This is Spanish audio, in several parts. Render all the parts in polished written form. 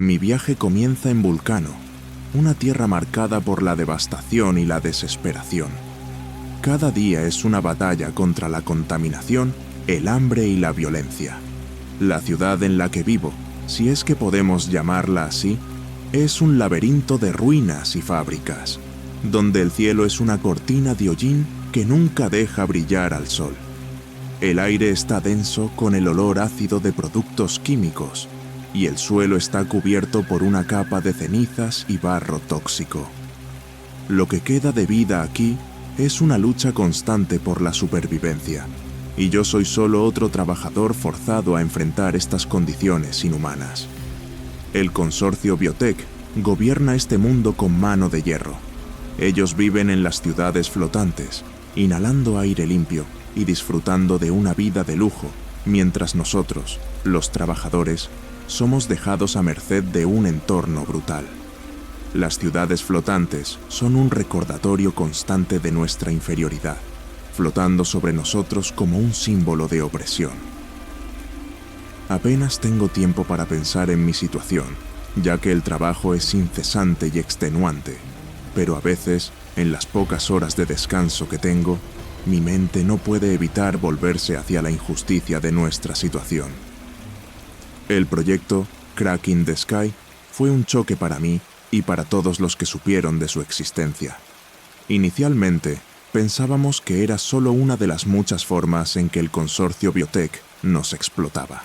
Mi viaje comienza en Vulcano, una tierra marcada por la devastación y la desesperación. Cada día es una batalla contra la contaminación, el hambre y la violencia. La ciudad en la que vivo, si es que podemos llamarla así, es un laberinto de ruinas y fábricas, donde el cielo es una cortina de hollín que nunca deja brillar al sol. El aire está denso con el olor ácido de productos químicos, y el suelo está cubierto por una capa de cenizas y barro tóxico. Lo que queda de vida aquí es una lucha constante por la supervivencia, y yo soy solo otro trabajador forzado a enfrentar estas condiciones inhumanas. El consorcio Biotech gobierna este mundo con mano de hierro. Ellos viven en las ciudades flotantes, inhalando aire limpio y disfrutando de una vida de lujo, mientras nosotros, los trabajadores, somos dejados a merced de un entorno brutal. Las ciudades flotantes son un recordatorio constante de nuestra inferioridad, flotando sobre nosotros como un símbolo de opresión. Apenas tengo tiempo para pensar en mi situación, ya que el trabajo es incesante y extenuante, pero a veces, en las pocas horas de descanso que tengo, mi mente no puede evitar volverse hacia la injusticia de nuestra situación. El proyecto Crack in the Sky fue un choque para mí y para todos los que supieron de su existencia. Inicialmente, pensábamos que era solo una de las muchas formas en que el consorcio Biotech nos explotaba.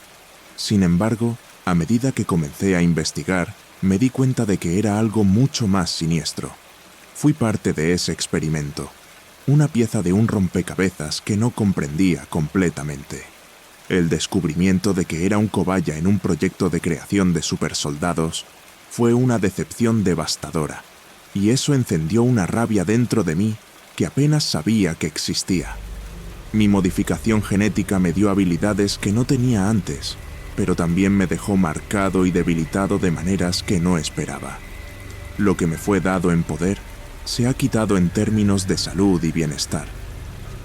Sin embargo, a medida que comencé a investigar, me di cuenta de que era algo mucho más siniestro. Fui parte de ese experimento, una pieza de un rompecabezas que no comprendía completamente. El descubrimiento de que era un cobaya en un proyecto de creación de supersoldados fue una decepción devastadora, y eso encendió una rabia dentro de mí que apenas sabía que existía. Mi modificación genética me dio habilidades que no tenía antes, pero también me dejó marcado y debilitado de maneras que no esperaba. Lo que me fue dado en poder se ha quitado en términos de salud y bienestar.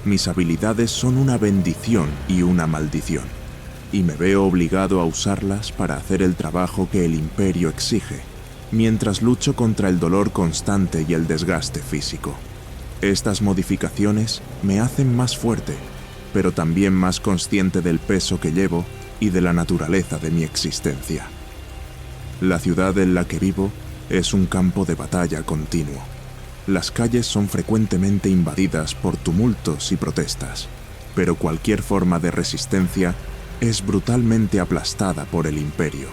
Mis habilidades son una bendición y una maldición, y me veo obligado a usarlas para hacer el trabajo que el imperio exige, mientras lucho contra el dolor constante y el desgaste físico. Estas modificaciones me hacen más fuerte, pero también más consciente del peso que llevo y de la naturaleza de mi existencia. La ciudad en la que vivo es un campo de batalla continuo. Las calles son frecuentemente invadidas por tumultos y protestas, pero cualquier forma de resistencia es brutalmente aplastada por el imperio.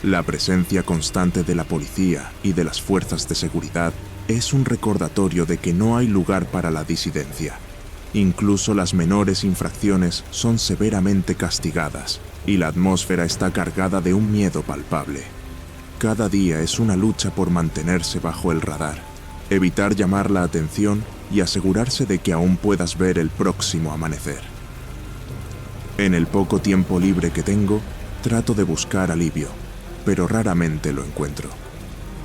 La presencia constante de la policía y de las fuerzas de seguridad es un recordatorio de que no hay lugar para la disidencia. Incluso las menores infracciones son severamente castigadas, y la atmósfera está cargada de un miedo palpable. Cada día es una lucha por mantenerse bajo el radar, evitar llamar la atención y asegurarse de que aún puedas ver el próximo amanecer. En el poco tiempo libre que tengo, trato de buscar alivio, pero raramente lo encuentro.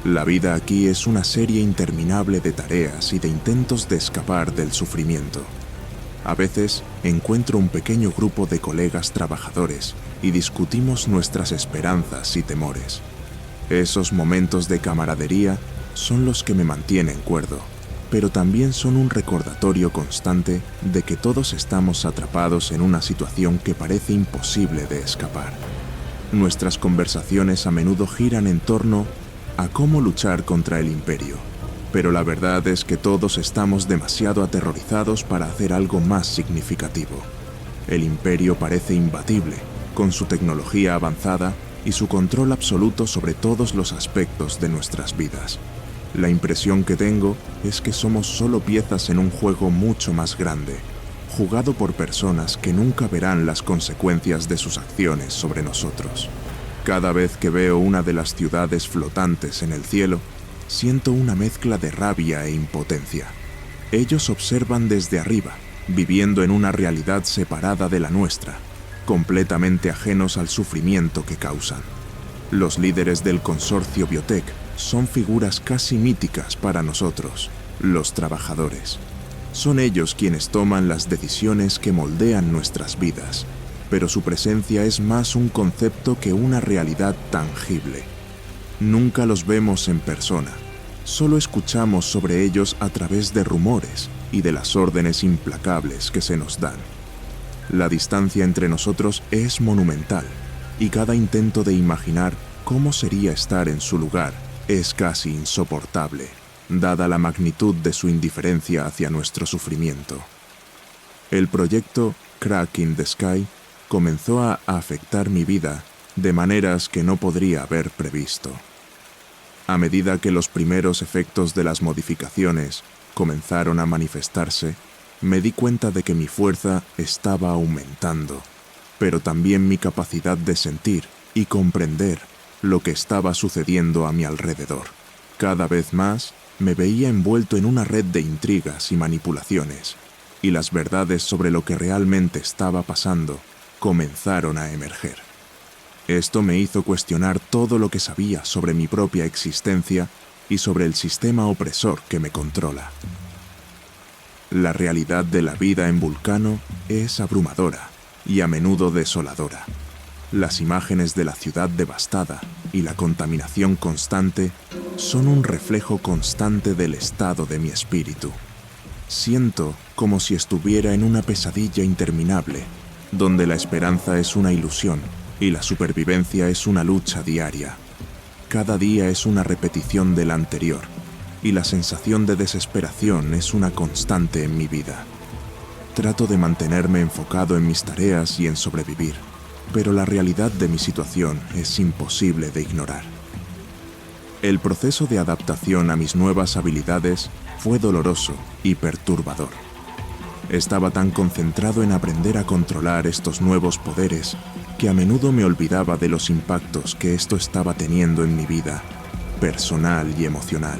La vida aquí es una serie interminable de tareas y de intentos de escapar del sufrimiento. A veces encuentro un pequeño grupo de colegas trabajadores y discutimos nuestras esperanzas y temores. Esos momentos de camaradería son los que me mantienen cuerdo, pero también son un recordatorio constante de que todos estamos atrapados en una situación que parece imposible de escapar. Nuestras conversaciones a menudo giran en torno a cómo luchar contra el imperio, pero la verdad es que todos estamos demasiado aterrorizados para hacer algo más significativo. El imperio parece imbatible, con su tecnología avanzada y su control absoluto sobre todos los aspectos de nuestras vidas. La impresión que tengo es que somos solo piezas en un juego mucho más grande, jugado por personas que nunca verán las consecuencias de sus acciones sobre nosotros. Cada vez que veo una de las ciudades flotantes en el cielo, siento una mezcla de rabia e impotencia. Ellos observan desde arriba, viviendo en una realidad separada de la nuestra, completamente ajenos al sufrimiento que causan. Los líderes del consorcio Biotech son figuras casi míticas para nosotros, los trabajadores. Son ellos quienes toman las decisiones que moldean nuestras vidas, pero su presencia es más un concepto que una realidad tangible. Nunca los vemos en persona, solo escuchamos sobre ellos a través de rumores y de las órdenes implacables que se nos dan. La distancia entre nosotros es monumental y cada intento de imaginar cómo sería estar en su lugar es casi insoportable, dada la magnitud de su indiferencia hacia nuestro sufrimiento. El proyecto Crack in the Sky comenzó a afectar mi vida de maneras que no podría haber previsto. A medida que los primeros efectos de las modificaciones comenzaron a manifestarse, me di cuenta de que mi fuerza estaba aumentando, pero también mi capacidad de sentir y comprender lo que estaba sucediendo a mi alrededor. Cada vez más me veía envuelto en una red de intrigas y manipulaciones, y las verdades sobre lo que realmente estaba pasando comenzaron a emerger. Esto me hizo cuestionar todo lo que sabía sobre mi propia existencia y sobre el sistema opresor que me controla. La realidad de la vida en Vulcano es abrumadora y a menudo desoladora. Las imágenes de la ciudad devastada y la contaminación constante son un reflejo constante del estado de mi espíritu. Siento como si estuviera en una pesadilla interminable, donde la esperanza es una ilusión y la supervivencia es una lucha diaria. Cada día es una repetición del anterior, y la sensación de desesperación es una constante en mi vida. Trato de mantenerme enfocado en mis tareas y en sobrevivir, pero la realidad de mi situación es imposible de ignorar. El proceso de adaptación a mis nuevas habilidades fue doloroso y perturbador. Estaba tan concentrado en aprender a controlar estos nuevos poderes que a menudo me olvidaba de los impactos que esto estaba teniendo en mi vida, personal y emocional.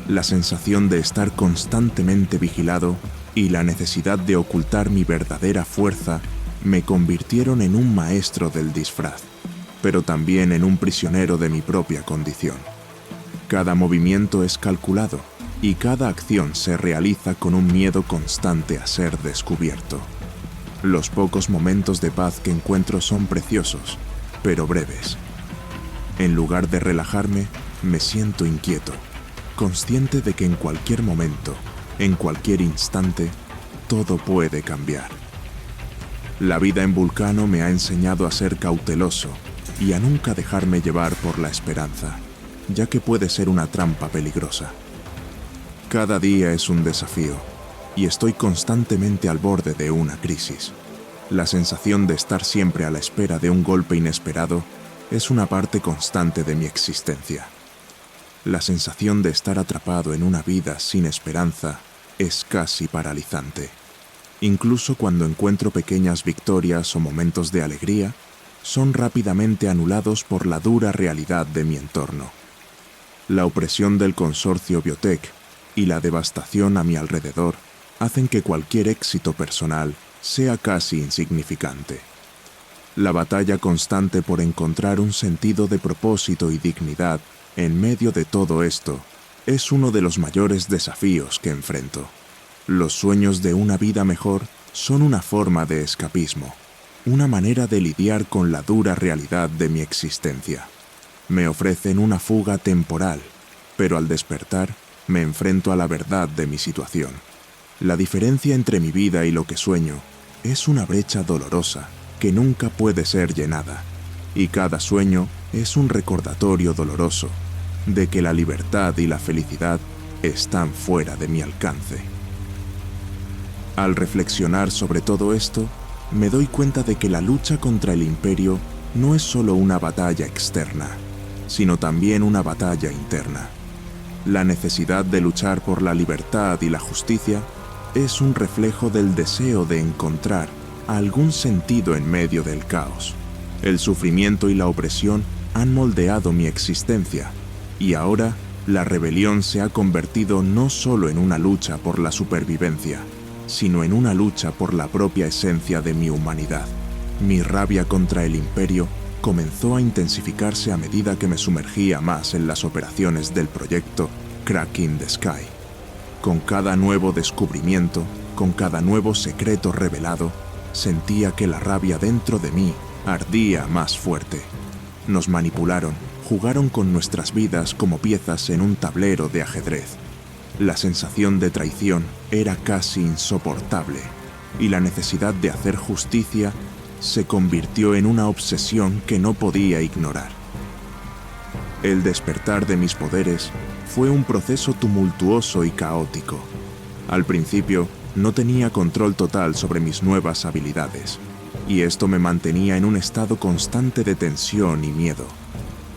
La sensación de estar constantemente vigilado y la necesidad de ocultar mi verdadera fuerza me convirtieron en un maestro del disfraz, pero también en un prisionero de mi propia condición. Cada movimiento es calculado y cada acción se realiza con un miedo constante a ser descubierto. Los pocos momentos de paz que encuentro son preciosos, pero breves. En lugar de relajarme, me siento inquieto, consciente de que en cualquier momento, en cualquier instante, todo puede cambiar. La vida en Vulcano me ha enseñado a ser cauteloso y a nunca dejarme llevar por la esperanza, ya que puede ser una trampa peligrosa. Cada día es un desafío, y estoy constantemente al borde de una crisis. La sensación de estar siempre a la espera de un golpe inesperado es una parte constante de mi existencia. La sensación de estar atrapado en una vida sin esperanza es casi paralizante. Incluso cuando encuentro pequeñas victorias o momentos de alegría, son rápidamente anulados por la dura realidad de mi entorno. La opresión del consorcio Biotech y la devastación a mi alrededor hacen que cualquier éxito personal sea casi insignificante. La batalla constante por encontrar un sentido de propósito y dignidad en medio de todo esto es uno de los mayores desafíos que enfrento. Los sueños de una vida mejor son una forma de escapismo, una manera de lidiar con la dura realidad de mi existencia. Me ofrecen una fuga temporal, pero al despertar me enfrento a la verdad de mi situación. La diferencia entre mi vida y lo que sueño es una brecha dolorosa que nunca puede ser llenada, y cada sueño es un recordatorio doloroso de que la libertad y la felicidad están fuera de mi alcance. Al reflexionar sobre todo esto, me doy cuenta de que la lucha contra el imperio no es solo una batalla externa, sino también una batalla interna. La necesidad de luchar por la libertad y la justicia es un reflejo del deseo de encontrar algún sentido en medio del caos. El sufrimiento y la opresión han moldeado mi existencia, y ahora la rebelión se ha convertido no solo en una lucha por la supervivencia, sino en una lucha por la propia esencia de mi humanidad. Mi rabia contra el imperio comenzó a intensificarse a medida que me sumergía más en las operaciones del proyecto Crack in the Sky. Con cada nuevo descubrimiento, con cada nuevo secreto revelado, sentía que la rabia dentro de mí ardía más fuerte. Nos manipularon, jugaron con nuestras vidas como piezas en un tablero de ajedrez. La sensación de traición era casi insoportable, y la necesidad de hacer justicia se convirtió en una obsesión que no podía ignorar. El despertar de mis poderes fue un proceso tumultuoso y caótico. Al principio, no tenía control total sobre mis nuevas habilidades, y esto me mantenía en un estado constante de tensión y miedo.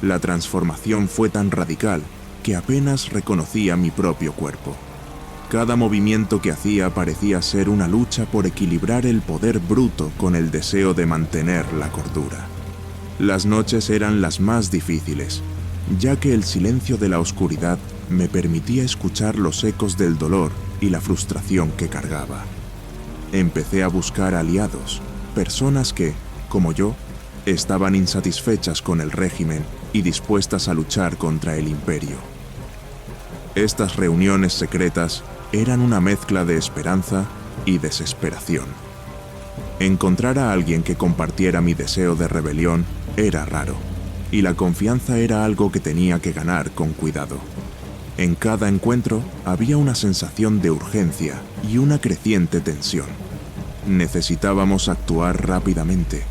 La transformación fue tan radical que apenas reconocía mi propio cuerpo. Cada movimiento que hacía parecía ser una lucha por equilibrar el poder bruto con el deseo de mantener la cordura. Las noches eran las más difíciles, ya que el silencio de la oscuridad me permitía escuchar los ecos del dolor y la frustración que cargaba. Empecé a buscar aliados, personas que, como yo, estaban insatisfechas con el régimen y dispuestas a luchar contra el imperio. Estas reuniones secretas eran una mezcla de esperanza y desesperación. Encontrar a alguien que compartiera mi deseo de rebelión era raro, y la confianza era algo que tenía que ganar con cuidado. En cada encuentro había una sensación de urgencia y una creciente tensión. Necesitábamos actuar rápidamente,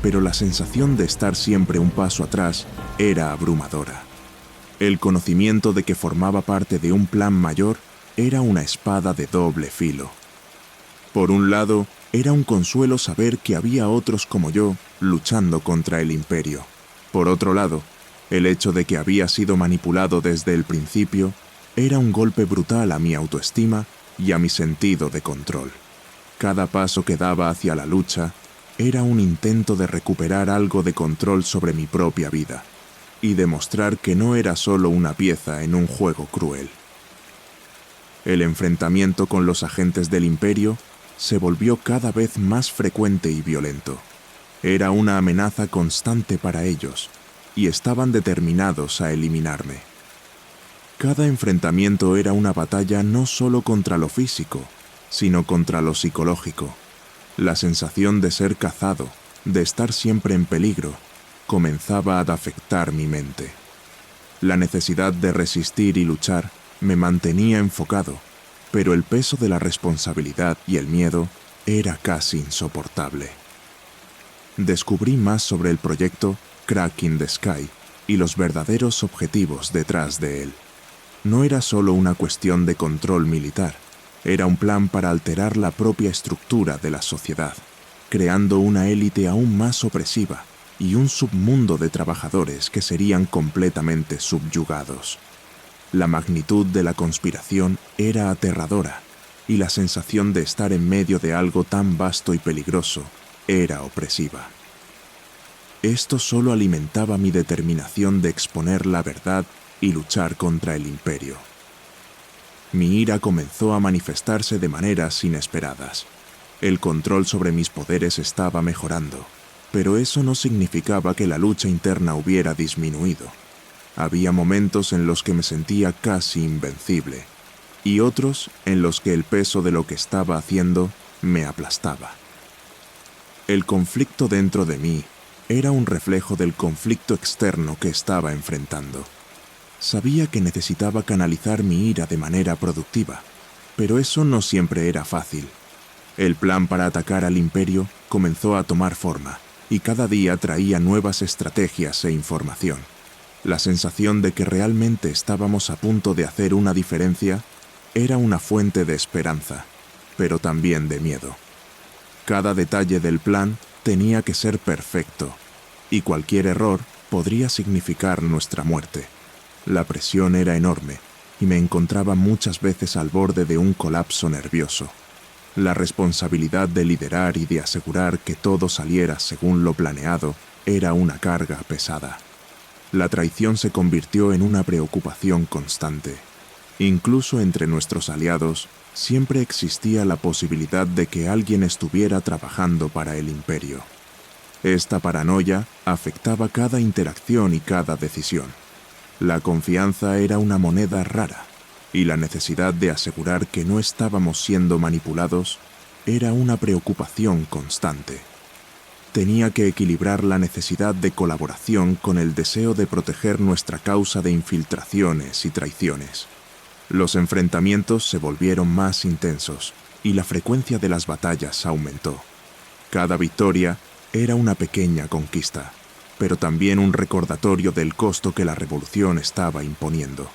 pero la sensación de estar siempre un paso atrás era abrumadora. El conocimiento de que formaba parte de un plan mayor era una espada de doble filo. Por un lado, era un consuelo saber que había otros como yo luchando contra el imperio. Por otro lado, el hecho de que había sido manipulado desde el principio era un golpe brutal a mi autoestima y a mi sentido de control. Cada paso que daba hacia la lucha era un intento de recuperar algo de control sobre mi propia vida y demostrar que no era solo una pieza en un juego cruel. El enfrentamiento con los agentes del imperio se volvió cada vez más frecuente y violento. Era una amenaza constante para ellos, y estaban determinados a eliminarme. Cada enfrentamiento era una batalla no solo contra lo físico, sino contra lo psicológico. La sensación de ser cazado, de estar siempre en peligro, comenzaba a afectar mi mente. La necesidad de resistir y luchar me mantenía enfocado, pero el peso de la responsabilidad y el miedo era casi insoportable. Descubrí más sobre el proyecto Crack in the Sky y los verdaderos objetivos detrás de él. No era solo una cuestión de control militar, era un plan para alterar la propia estructura de la sociedad, creando una élite aún más opresiva y un submundo de trabajadores que serían completamente subyugados. La magnitud de la conspiración era aterradora, y la sensación de estar en medio de algo tan vasto y peligroso era opresiva. Esto solo alimentaba mi determinación de exponer la verdad y luchar contra el imperio. Mi ira comenzó a manifestarse de maneras inesperadas. El control sobre mis poderes estaba mejorando, pero eso no significaba que la lucha interna hubiera disminuido. Había momentos en los que me sentía casi invencible, y otros en los que el peso de lo que estaba haciendo me aplastaba. El conflicto dentro de mí era un reflejo del conflicto externo que estaba enfrentando. Sabía que necesitaba canalizar mi ira de manera productiva, pero eso no siempre era fácil. El plan para atacar al imperio comenzó a tomar forma, y cada día traía nuevas estrategias e información. La sensación de que realmente estábamos a punto de hacer una diferencia era una fuente de esperanza, pero también de miedo. Cada detalle del plan tenía que ser perfecto, y cualquier error podría significar nuestra muerte. La presión era enorme, y me encontraba muchas veces al borde de un colapso nervioso. La responsabilidad de liderar y de asegurar que todo saliera según lo planeado era una carga pesada. La traición se convirtió en una preocupación constante. Incluso entre nuestros aliados, siempre existía la posibilidad de que alguien estuviera trabajando para el imperio. Esta paranoia afectaba cada interacción y cada decisión. La confianza era una moneda rara, y la necesidad de asegurar que no estábamos siendo manipulados era una preocupación constante. Tenía que equilibrar la necesidad de colaboración con el deseo de proteger nuestra causa de infiltraciones y traiciones. Los enfrentamientos se volvieron más intensos y la frecuencia de las batallas aumentó. Cada victoria era una pequeña conquista, pero también un recordatorio del costo que la revolución estaba imponiendo.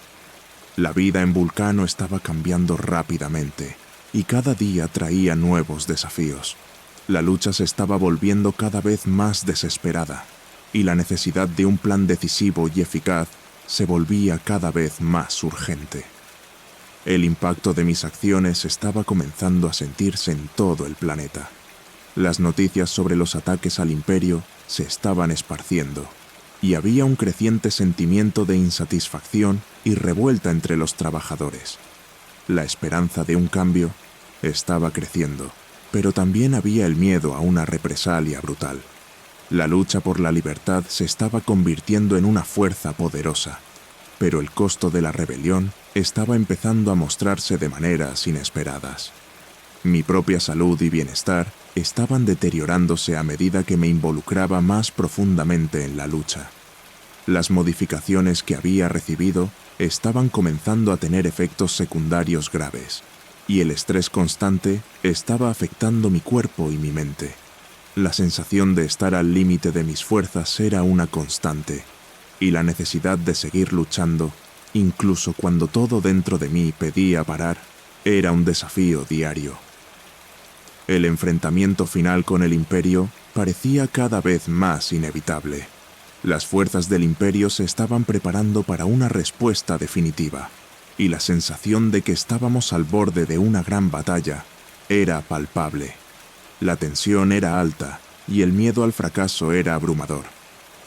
La vida en Vulcano estaba cambiando rápidamente y cada día traía nuevos desafíos. La lucha se estaba volviendo cada vez más desesperada y la necesidad de un plan decisivo y eficaz se volvía cada vez más urgente. El impacto de mis acciones estaba comenzando a sentirse en todo el planeta. Las noticias sobre los ataques al Imperio se estaban esparciendo y había un creciente sentimiento de insatisfacción y revuelta entre los trabajadores. La esperanza de un cambio estaba creciendo, pero también había el miedo a una represalia brutal. La lucha por la libertad se estaba convirtiendo en una fuerza poderosa, pero el costo de la rebelión estaba empezando a mostrarse de maneras inesperadas. Mi propia salud y bienestar estaban deteriorándose a medida que me involucraba más profundamente en la lucha. Las modificaciones que había recibido estaban comenzando a tener efectos secundarios graves, y el estrés constante estaba afectando mi cuerpo y mi mente. La sensación de estar al límite de mis fuerzas era una constante, y la necesidad de seguir luchando, incluso cuando todo dentro de mí pedía parar, era un desafío diario. El enfrentamiento final con el Imperio parecía cada vez más inevitable. Las fuerzas del Imperio se estaban preparando para una respuesta definitiva, y la sensación de que estábamos al borde de una gran batalla era palpable. La tensión era alta y el miedo al fracaso era abrumador.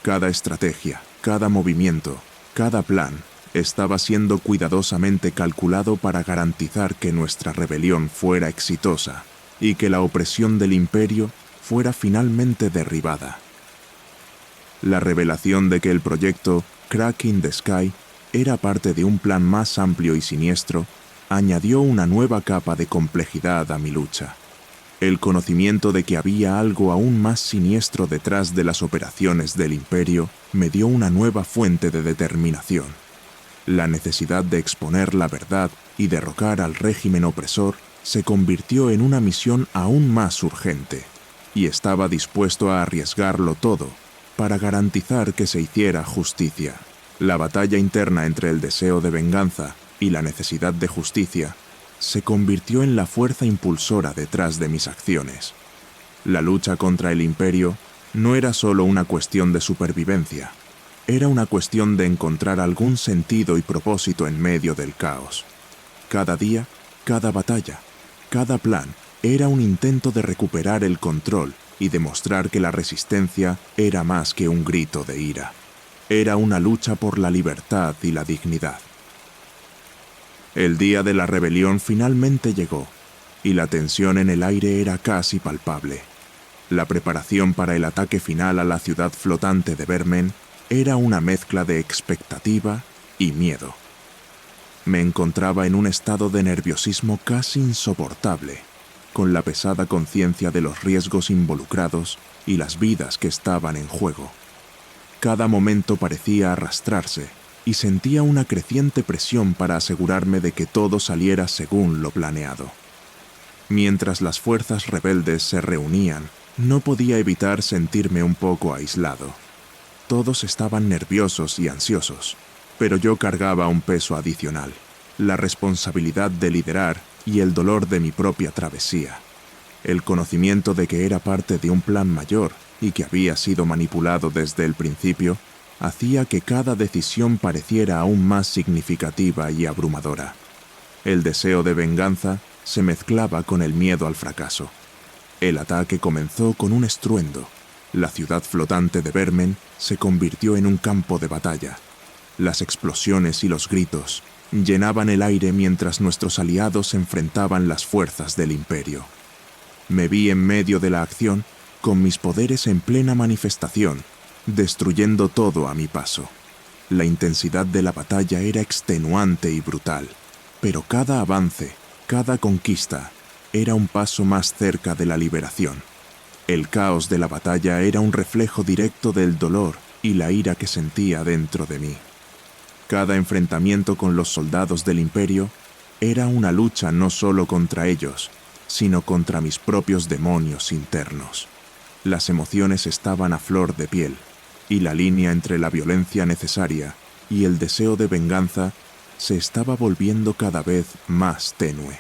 Cada estrategia, cada movimiento, cada plan estaba siendo cuidadosamente calculado para garantizar que nuestra rebelión fuera exitosa y que la opresión del Imperio fuera finalmente derribada. La revelación de que el proyecto Crack in the Sky era parte de un plan más amplio y siniestro añadió una nueva capa de complejidad a mi lucha. El conocimiento de que había algo aún más siniestro detrás de las operaciones del Imperio me dio una nueva fuente de determinación. La necesidad de exponer la verdad y derrocar al régimen opresor se convirtió en una misión aún más urgente, y estaba dispuesto a arriesgarlo todo para garantizar que se hiciera justicia. La batalla interna entre el deseo de venganza y la necesidad de justicia se convirtió en la fuerza impulsora detrás de mis acciones. La lucha contra el Imperio no era solo una cuestión de supervivencia, era una cuestión de encontrar algún sentido y propósito en medio del caos. Cada día, cada batalla, cada plan era un intento de recuperar el control y demostrar que la resistencia era más que un grito de ira. Era una lucha por la libertad y la dignidad. El día de la rebelión finalmente llegó, y la tensión en el aire era casi palpable. La preparación para el ataque final a la ciudad flotante de Vermen era una mezcla de expectativa y miedo. Me encontraba en un estado de nerviosismo casi insoportable, con la pesada conciencia de los riesgos involucrados y las vidas que estaban en juego. Cada momento parecía arrastrarse y sentía una creciente presión para asegurarme de que todo saliera según lo planeado. Mientras las fuerzas rebeldes se reunían, no podía evitar sentirme un poco aislado. Todos estaban nerviosos y ansiosos, pero yo cargaba un peso adicional, la responsabilidad de liderar y el dolor de mi propia travesía. El conocimiento de que era parte de un plan mayor y que había sido manipulado desde el principio, hacía que cada decisión pareciera aún más significativa y abrumadora. El deseo de venganza se mezclaba con el miedo al fracaso. El ataque comenzó con un estruendo. La ciudad flotante de Vermen se convirtió en un campo de batalla. Las explosiones y los gritos llenaban el aire mientras nuestros aliados enfrentaban las fuerzas del Imperio. Me vi en medio de la acción, con mis poderes en plena manifestación, destruyendo todo a mi paso. La intensidad de la batalla era extenuante y brutal, pero cada avance, cada conquista, era un paso más cerca de la liberación. El caos de la batalla era un reflejo directo del dolor y la ira que sentía dentro de mí. Cada enfrentamiento con los soldados del Imperio era una lucha no solo contra ellos, sino contra mis propios demonios internos. Las emociones estaban a flor de piel, y la línea entre la violencia necesaria y el deseo de venganza se estaba volviendo cada vez más tenue.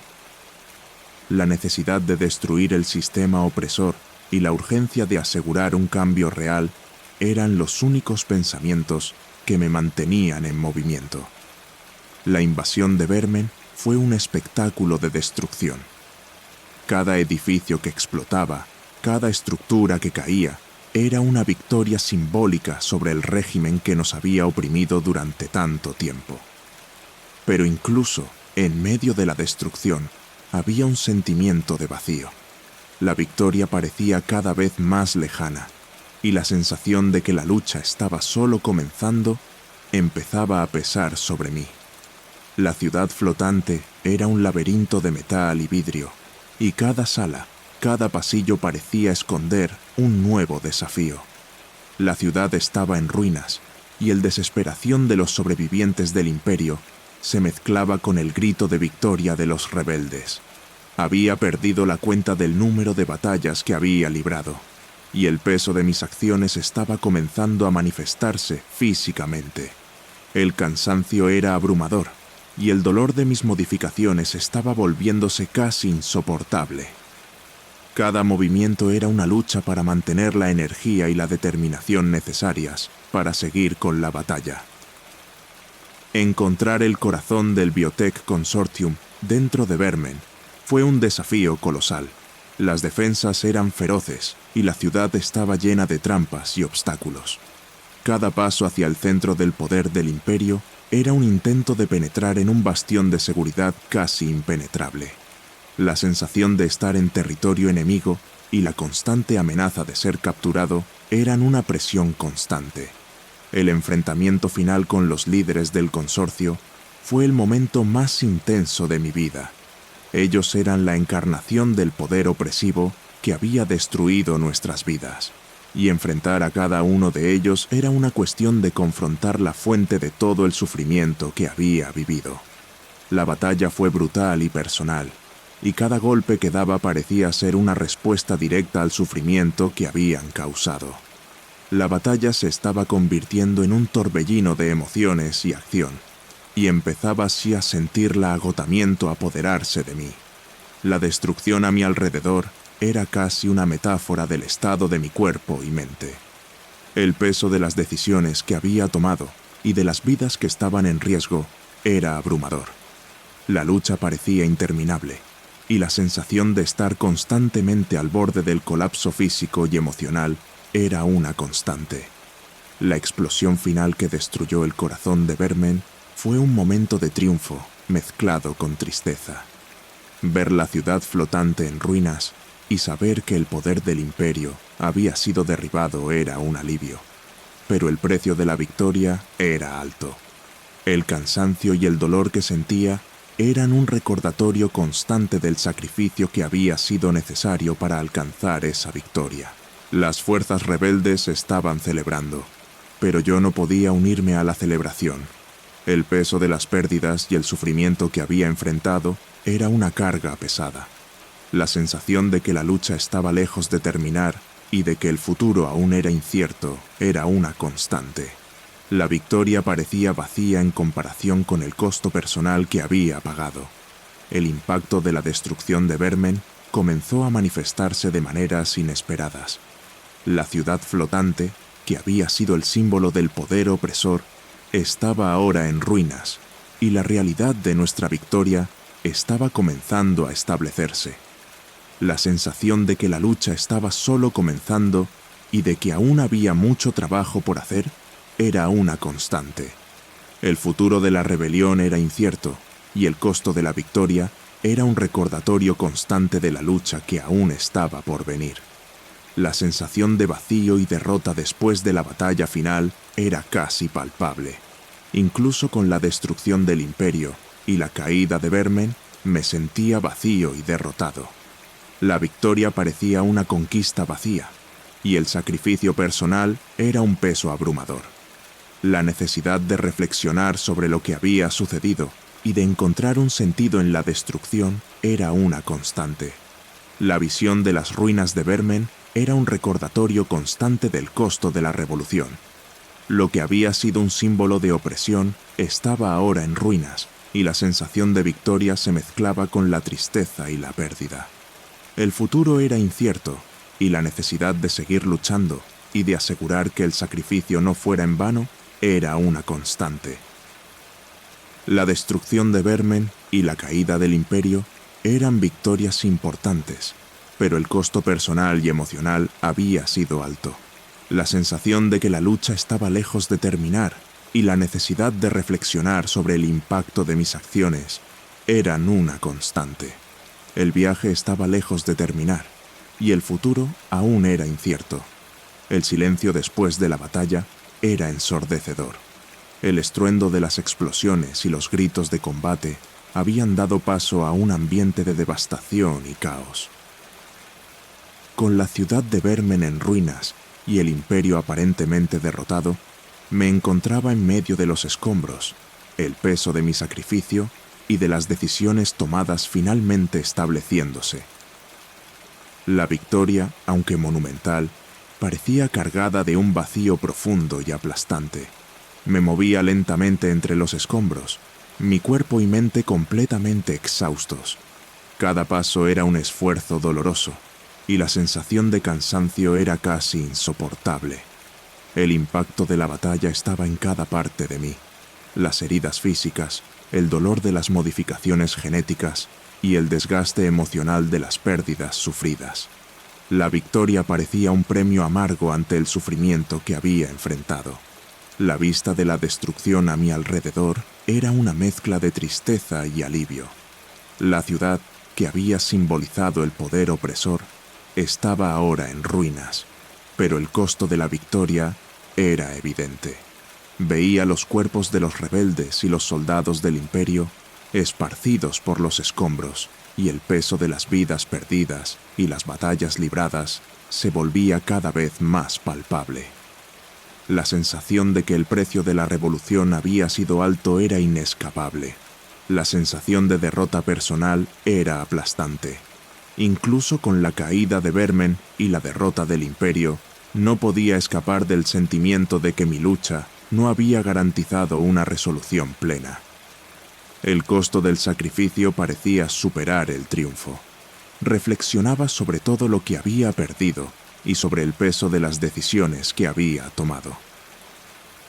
La necesidad de destruir el sistema opresor y la urgencia de asegurar un cambio real eran los únicos pensamientos que me mantenían en movimiento. La invasión de Vermen fue un espectáculo de destrucción. Cada edificio que explotaba, cada estructura que caía, era una victoria simbólica sobre el régimen que nos había oprimido durante tanto tiempo. Pero incluso en medio de la destrucción había un sentimiento de vacío. La victoria parecía cada vez más lejana, y la sensación de que la lucha estaba solo comenzando empezaba a pesar sobre mí. La ciudad flotante era un laberinto de metal y vidrio, y cada sala, cada pasillo parecía esconder un nuevo desafío. La ciudad estaba en ruinas, y la desesperación de los sobrevivientes del Imperio se mezclaba con el grito de victoria de los rebeldes. Había perdido la cuenta del número de batallas que había librado, y el peso de mis acciones estaba comenzando a manifestarse físicamente. El cansancio era abrumador, y el dolor de mis modificaciones estaba volviéndose casi insoportable. Cada movimiento era una lucha para mantener la energía y la determinación necesarias para seguir con la batalla. Encontrar el corazón del Biotech Consortium dentro de Vermen fue un desafío colosal. Las defensas eran feroces y la ciudad estaba llena de trampas y obstáculos. Cada paso hacia el centro del poder del Imperio era un intento de penetrar en un bastión de seguridad casi impenetrable. La sensación de estar en territorio enemigo y la constante amenaza de ser capturado eran una presión constante. El enfrentamiento final con los líderes del consorcio fue el momento más intenso de mi vida. Ellos eran la encarnación del poder opresivo que había destruido nuestras vidas, y enfrentar a cada uno de ellos era una cuestión de confrontar la fuente de todo el sufrimiento que había vivido. La batalla fue brutal y personal, y cada golpe que daba parecía ser una respuesta directa al sufrimiento que habían causado. La batalla se estaba convirtiendo en un torbellino de emociones y acción, y empezaba así a sentir el agotamiento apoderarse de mí. La destrucción a mi alrededor era casi una metáfora del estado de mi cuerpo y mente. El peso de las decisiones que había tomado y de las vidas que estaban en riesgo era abrumador. La lucha parecía interminable, y la sensación de estar constantemente al borde del colapso físico y emocional era una constante. La explosión final que destruyó el corazón de Vermen fue un momento de triunfo mezclado con tristeza. Ver la ciudad flotante en ruinas y saber que el poder del Imperio había sido derribado era un alivio. Pero el precio de la victoria era alto. El cansancio y el dolor que sentía eran un recordatorio constante del sacrificio que había sido necesario para alcanzar esa victoria. Las fuerzas rebeldes estaban celebrando, pero yo no podía unirme a la celebración. El peso de las pérdidas y el sufrimiento que había enfrentado era una carga pesada. La sensación de que la lucha estaba lejos de terminar y de que el futuro aún era incierto era una constante. La victoria parecía vacía en comparación con el costo personal que había pagado. El impacto de la destrucción de Vermen comenzó a manifestarse de maneras inesperadas. La ciudad flotante, que había sido el símbolo del poder opresor, estaba ahora en ruinas, y la realidad de nuestra victoria estaba comenzando a establecerse. La sensación de que la lucha estaba solo comenzando y de que aún había mucho trabajo por hacer era una constante. El futuro de la rebelión era incierto, y el costo de la victoria era un recordatorio constante de la lucha que aún estaba por venir. La sensación de vacío y derrota después de la batalla final era casi palpable. Incluso con la destrucción del Imperio y la caída de Vermen, me sentía vacío y derrotado. La victoria parecía una conquista vacía, y el sacrificio personal era un peso abrumador. La necesidad de reflexionar sobre lo que había sucedido y de encontrar un sentido en la destrucción era una constante. La visión de las ruinas de Vermen era un recordatorio constante del costo de la revolución. Lo que había sido un símbolo de opresión estaba ahora en ruinas, y la sensación de victoria se mezclaba con la tristeza y la pérdida. El futuro era incierto, y la necesidad de seguir luchando y de asegurar que el sacrificio no fuera en vano era una constante. La destrucción de Vermen y la caída del Imperio eran victorias importantes, pero el costo personal y emocional había sido alto. La sensación de que la lucha estaba lejos de terminar y la necesidad de reflexionar sobre el impacto de mis acciones eran una constante. El viaje estaba lejos de terminar y el futuro aún era incierto. El silencio después de la batalla era ensordecedor. El estruendo de las explosiones y los gritos de combate habían dado paso a un ambiente de devastación y caos. Con la ciudad de Vermen en ruinas y el imperio aparentemente derrotado, me encontraba en medio de los escombros, el peso de mi sacrificio y de las decisiones tomadas finalmente estableciéndose. La victoria, aunque monumental, parecía cargada de un vacío profundo y aplastante. Me movía lentamente entre los escombros, mi cuerpo y mente completamente exhaustos. Cada paso era un esfuerzo doloroso, y la sensación de cansancio era casi insoportable. El impacto de la batalla estaba en cada parte de mí. Las heridas físicas, el dolor de las modificaciones genéticas y el desgaste emocional de las pérdidas sufridas. La victoria parecía un premio amargo ante el sufrimiento que había enfrentado. La vista de la destrucción a mi alrededor era una mezcla de tristeza y alivio. La ciudad, que había simbolizado el poder opresor, estaba ahora en ruinas, pero el costo de la victoria era evidente. Veía los cuerpos de los rebeldes y los soldados del Imperio esparcidos por los escombros, y el peso de las vidas perdidas y las batallas libradas se volvía cada vez más palpable. La sensación de que el precio de la revolución había sido alto era inescapable. La sensación de derrota personal era aplastante. Incluso con la caída de Vermen y la derrota del Imperio, no podía escapar del sentimiento de que mi lucha no había garantizado una resolución plena. El costo del sacrificio parecía superar el triunfo. Reflexionaba sobre todo lo que había perdido y sobre el peso de las decisiones que había tomado.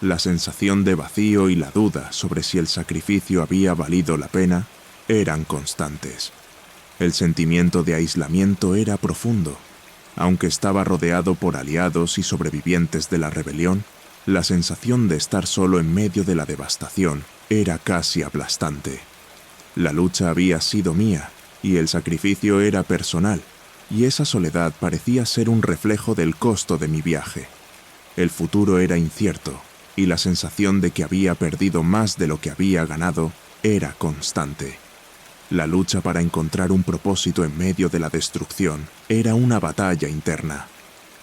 La sensación de vacío y la duda sobre si el sacrificio había valido la pena eran constantes. El sentimiento de aislamiento era profundo. Aunque estaba rodeado por aliados y sobrevivientes de la rebelión, la sensación de estar solo en medio de la devastación era casi aplastante. La lucha había sido mía y el sacrificio era personal, y esa soledad parecía ser un reflejo del costo de mi viaje. El futuro era incierto, y la sensación de que había perdido más de lo que había ganado era constante. La lucha para encontrar un propósito en medio de la destrucción era una batalla interna.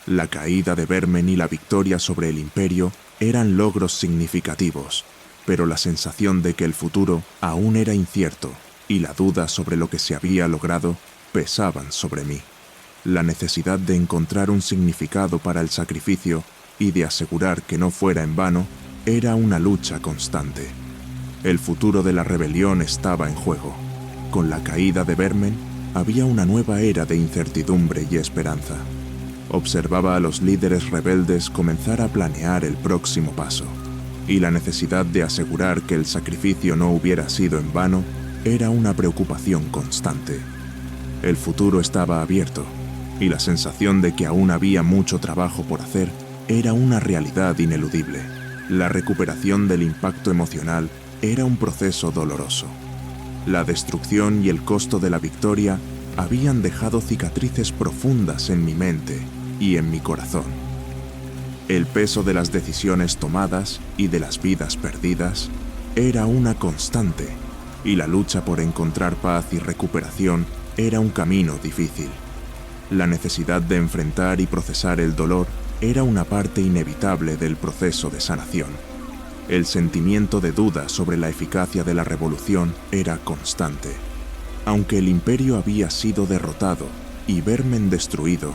La caída de Vermen y la victoria sobre el Imperio eran logros significativos, pero la sensación de que el futuro aún era incierto y la duda sobre lo que se había logrado pesaban sobre mí. La necesidad de encontrar un significado para el sacrificio y de asegurar que no fuera en vano era una lucha constante. El futuro de la rebelión estaba en juego. Con la caída de Vermen había una nueva era de incertidumbre y esperanza. Observaba a los líderes rebeldes comenzar a planear el próximo paso, y la necesidad de asegurar que el sacrificio no hubiera sido en vano era una preocupación constante. El futuro estaba abierto, y la sensación de que aún había mucho trabajo por hacer era una realidad ineludible. La recuperación del impacto emocional era un proceso doloroso. La destrucción y el costo de la victoria habían dejado cicatrices profundas en mi mente y en mi corazón. El peso de las decisiones tomadas y de las vidas perdidas era una constante, y la lucha por encontrar paz y recuperación era un camino difícil. La necesidad de enfrentar y procesar el dolor era una parte inevitable del proceso de sanación. El sentimiento de duda sobre la eficacia de la revolución era constante. Aunque el imperio había sido derrotado y Vermen destruido,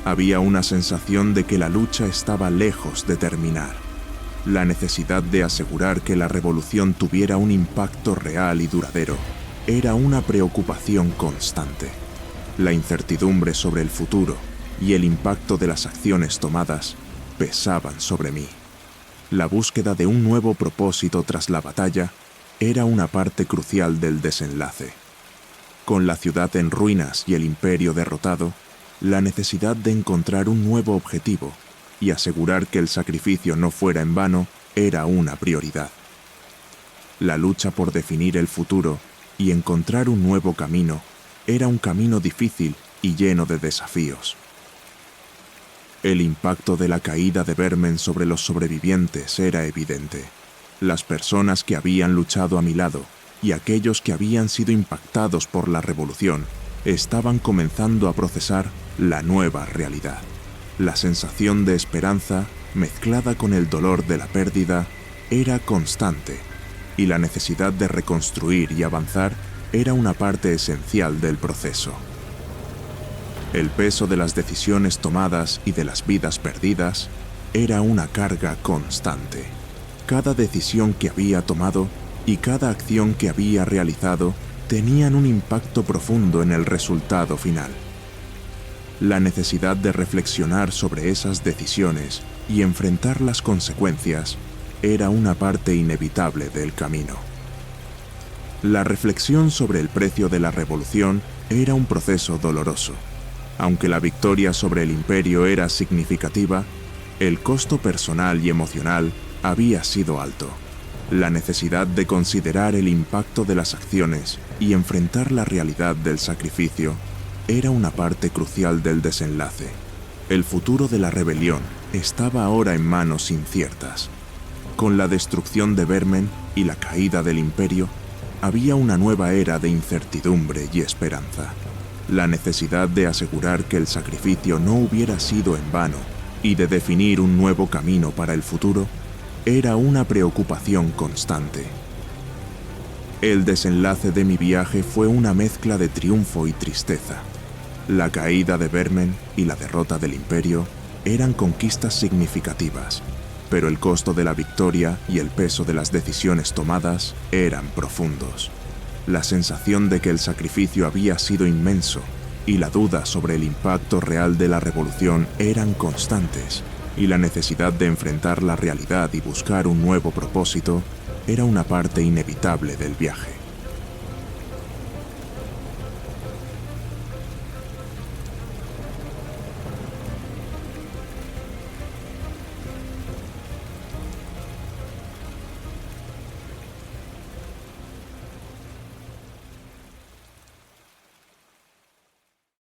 había una sensación de que la lucha estaba lejos de terminar. La necesidad de asegurar que la revolución tuviera un impacto real y duradero era una preocupación constante. La incertidumbre sobre el futuro y el impacto de las acciones tomadas pesaban sobre mí. La búsqueda de un nuevo propósito tras la batalla era una parte crucial del desenlace. Con la ciudad en ruinas y el imperio derrotado, la necesidad de encontrar un nuevo objetivo y asegurar que el sacrificio no fuera en vano era una prioridad. La lucha por definir el futuro y encontrar un nuevo camino era un camino difícil y lleno de desafíos. El impacto de la caída de Vermen sobre los sobrevivientes era evidente. Las personas que habían luchado a mi lado y aquellos que habían sido impactados por la revolución estaban comenzando a procesar la nueva realidad. La sensación de esperanza, mezclada con el dolor de la pérdida, era constante, y la necesidad de reconstruir y avanzar era una parte esencial del proceso. El peso de las decisiones tomadas y de las vidas perdidas era una carga constante. Cada decisión que había tomado y cada acción que había realizado tenían un impacto profundo en el resultado final. La necesidad de reflexionar sobre esas decisiones y enfrentar las consecuencias era una parte inevitable del camino. La reflexión sobre el precio de la revolución era un proceso doloroso. Aunque la victoria sobre el imperio era significativa, el costo personal y emocional había sido alto. La necesidad de considerar el impacto de las acciones y enfrentar la realidad del sacrificio era una parte crucial del desenlace. El futuro de la rebelión estaba ahora en manos inciertas. Con la destrucción de Vermen y la caída del imperio, había una nueva era de incertidumbre y esperanza. La necesidad de asegurar que el sacrificio no hubiera sido en vano y de definir un nuevo camino para el futuro era una preocupación constante. El desenlace de mi viaje fue una mezcla de triunfo y tristeza. La caída de Vermen y la derrota del imperio eran conquistas significativas, pero el costo de la victoria y el peso de las decisiones tomadas eran profundos. La sensación de que el sacrificio había sido inmenso y la duda sobre el impacto real de la revolución eran constantes, y la necesidad de enfrentar la realidad y buscar un nuevo propósito era una parte inevitable del viaje.